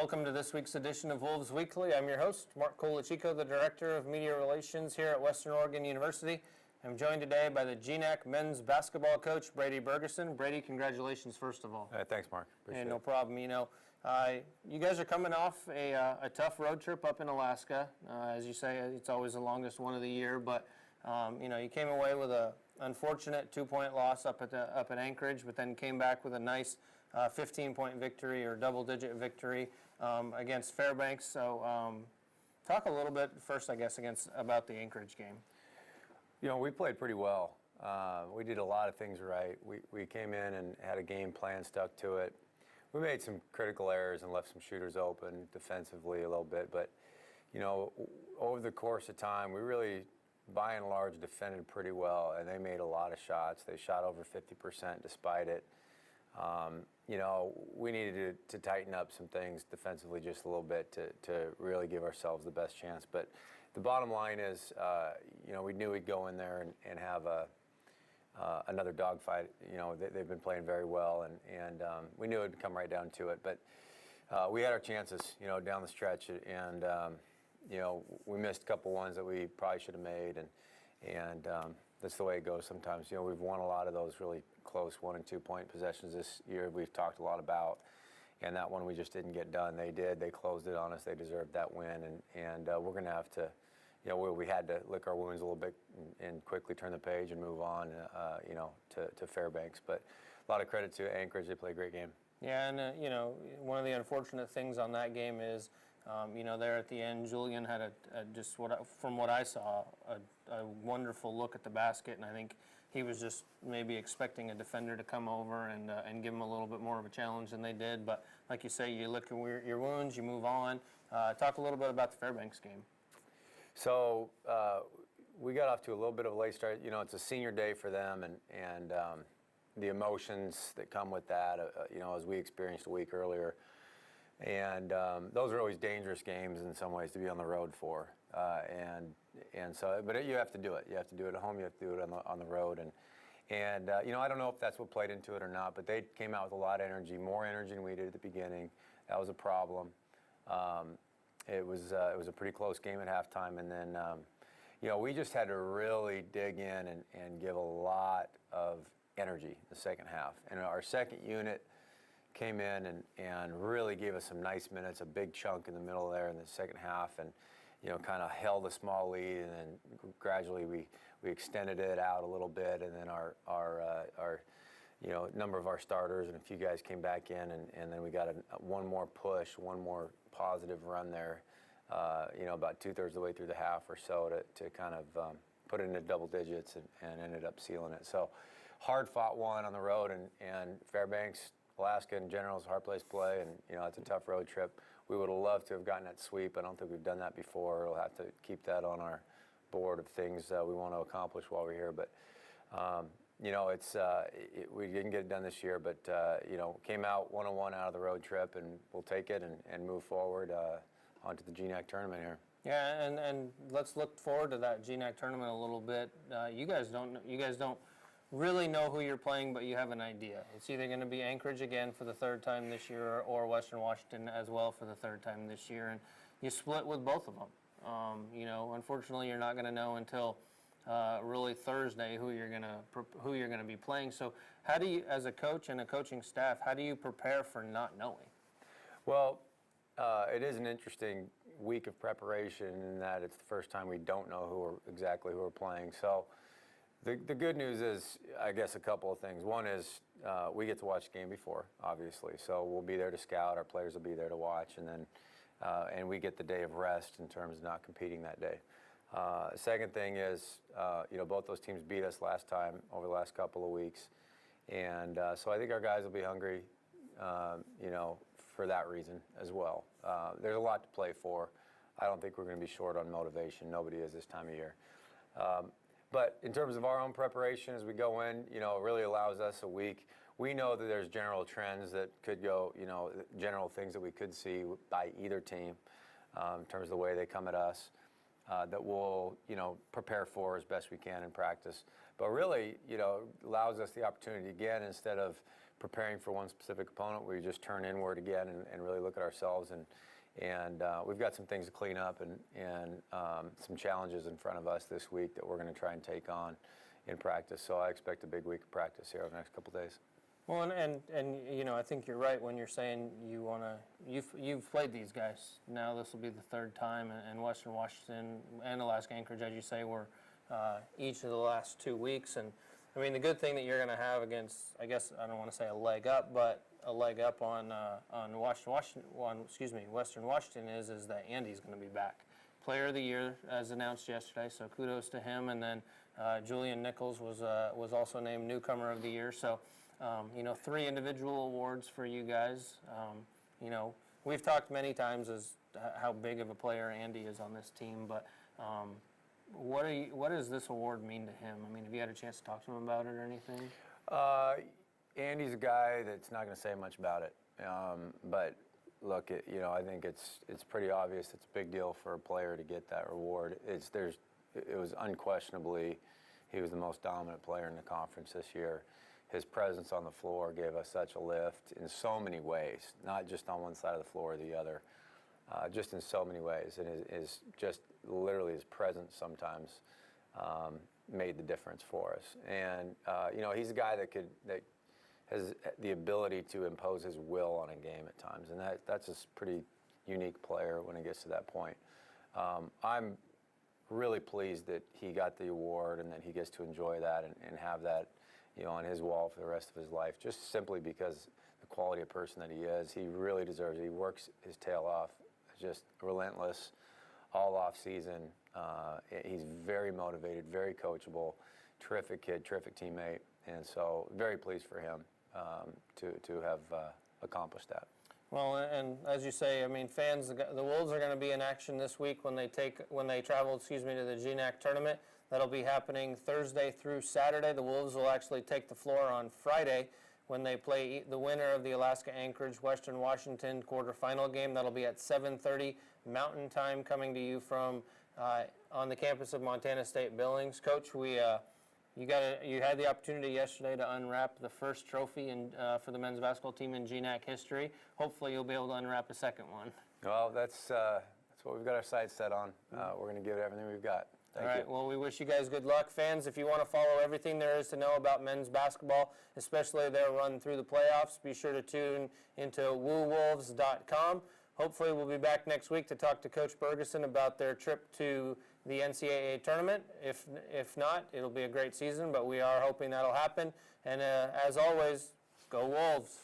welcome to this week's edition of Wolves Weekly. I'm your host, Mark Colachico, the Director of Media Relations here at Western Oregon University. I'm joined today by the GNAC men's basketball coach, Brady Bergeson. Brady, congratulations, first of all. Thanks, Mark. Appreciate No it. problem. You know, you guys are coming off a tough road trip up in Alaska. As you say, it's always the longest one of the year, but you came away with a unfortunate 2-point loss up at Anchorage, but then came back with a nice 15-point victory or double-digit victory against Fairbanks. So talk a little bit first, I guess, about the Anchorage game. You know, we played pretty well. We did a lot of things right. We came in and had a game plan, stuck to it. We made some critical errors and left some shooters open defensively a little bit, but you know, over the course of time, we really, by and large, defended pretty well, and they made a lot of shots. They shot over 50% despite it. You know, we needed to tighten up some things defensively just a little bit to really give ourselves the best chance. But the bottom line is, you know, we knew we'd go in there and have another dogfight. You know, they've been playing very well, and we knew it would come right down to it. But we had our chances, you know, down the stretch, and you know, we missed a couple ones that we probably should have made, and that's the way it goes sometimes. You know, we've won a lot of those really close 1- and 2-point possessions this year. We've talked a lot about, and that one we just didn't get done. They did. They closed it on us. They deserved that win, and we're going to have to, you know, we had to lick our wounds a little bit and quickly turn the page and move on, you know, to Fairbanks. But a lot of credit to Anchorage. They played a great game. Yeah, and you know, one of the unfortunate things on that game is, you know, there at the end, Julian had from what I saw, a wonderful look at the basket, and I think he was just maybe expecting a defender to come over and give him a little bit more of a challenge than they did. But like you say, you lick your wounds, you move on. Talk a little bit about the Fairbanks game. So we got off to a little bit of a late start. You know, it's a senior day for them, and the emotions that come with that, you know, as we experienced a week earlier. And those are always dangerous games in some ways to be on the road for. And so, but you have to do it. You have to do it at home. You have to do it on the road. And you know, I don't know if that's what played into it or not, but they came out with a lot of energy, more energy than we did at the beginning. That was a problem. It was a pretty close game at halftime, and then you know, we just had to really dig in and give a lot of energy in the second half. And our second unit came in and really gave us some nice minutes, a big chunk in the middle there in the second half, and you know, kind of held a small lead, and then gradually we extended it out a little bit, and then our you know, number of our starters and a few guys came back in, and then we got one more push, one more positive run there, you know, about 2/3 of the way through the half or so to kind of put it into double digits and ended up sealing it. So hard fought one on the road, and Fairbanks, Alaska in general is a hard place to play, and you know, it's a tough road trip. We would have loved to have gotten that sweep. I don't think we've done that before. We'll have to keep that on our board of things we want to accomplish while we're here. But you know, we didn't get it done this year, but you know, came out 1-1 out of the road trip, and we'll take it and move forward onto the GNAC tournament here. Yeah, and let's look forward to that GNAC tournament a little bit. You guys don't really know who you're playing, but you have an idea. It's either going to be Anchorage again for the third time this year, or Western Washington as well for the third time this year, and you split with both of them. You know, unfortunately, you're not going to know until really Thursday who you're going to be playing. So, how do you, as a coach and a coaching staff, how do you prepare for not knowing? Well, it is an interesting week of preparation in that it's the first time we don't know exactly who we're playing. So. The good news is, I guess, a couple of things. One is we get to watch the game before, obviously. So we'll be there to scout. Our players will be there to watch, and then and we get the day of rest in terms of not competing that day. Second thing is, you know, both those teams beat us last time over the last couple of weeks, and so I think our guys will be hungry, you know, for that reason as well. There's a lot to play for. I don't think we're going to be short on motivation. Nobody is this time of year. But in terms of our own preparation as we go in, you know, it really allows us a week. We know that there's general trends that could go, you know, general things that we could see by either team in terms of the way they come at us. that we'll, prepare for as best we can in practice. But really, allows us the opportunity again, instead of preparing for one specific opponent. We just turn inward again and really look at ourselves, and we've got some things to clean up and some challenges in front of us this week that we're going to try and take on in practice. So I expect a big week of practice here over the next couple of days. Well, and I think you're right when you're saying you've played these guys. Now this will be the third time, and Western Washington and Alaska Anchorage, as you say, were each of the last 2 weeks. And I mean, the good thing that you're going to have against, I guess I don't want to say a leg up, but a leg up on Western Washington is that Andy's going to be back. Player of the Year, as announced yesterday, so kudos to him. And then Julian Nichols was also named Newcomer of the Year. So, 3 individual awards for you guys. We've talked many times as how big of a player Andy is on this team, but what does this award mean to him? I mean, have you had a chance to talk to him about it or anything? Andy's a guy that's not going to say much about it, but look, I think it's pretty obvious. It's a big deal for a player to get that reward. It was unquestionably, he was the most dominant player in the conference this year. His presence on the floor gave us such a lift in so many ways, not just on one side of the floor or the other, just in so many ways. And is just literally his presence sometimes made the difference for us. And he's a guy that has the ability to impose his will on a game at times, and that's a pretty unique player when it gets to that point. I'm really pleased that he got the award and that he gets to enjoy that and have that on his wall for the rest of his life, just simply because the quality of person that he is. He really deserves it. He works his tail off, just relentless all off season. He's very motivated, very coachable, terrific kid, terrific teammate, and so very pleased for him to have accomplished that. Well, and as you say, I mean, fans, the Wolves are going to be in action this week when they travel, to the GNAC tournament. That'll be happening Thursday through Saturday. The Wolves will actually take the floor on Friday when they play the winner of the Alaska Anchorage Western Washington quarterfinal game. That'll be at 7:30 Mountain Time, coming to you from on the campus of Montana State Billings. Coach, you had the opportunity yesterday to unwrap the first trophy for the men's basketball team in GNAC history. Hopefully, you'll be able to unwrap a second one. Well, that's what we've got our sights set on. We're going to give it everything we've got. All right, well, we wish you guys good luck. Fans, if you want to follow everything there is to know about men's basketball, especially their run through the playoffs, be sure to tune into woowolves.com. Hopefully, we'll be back next week to talk to Coach Bergeson about their trip to the NCAA tournament. If not, it'll be a great season, but we are hoping that'll happen. And as always, go Wolves.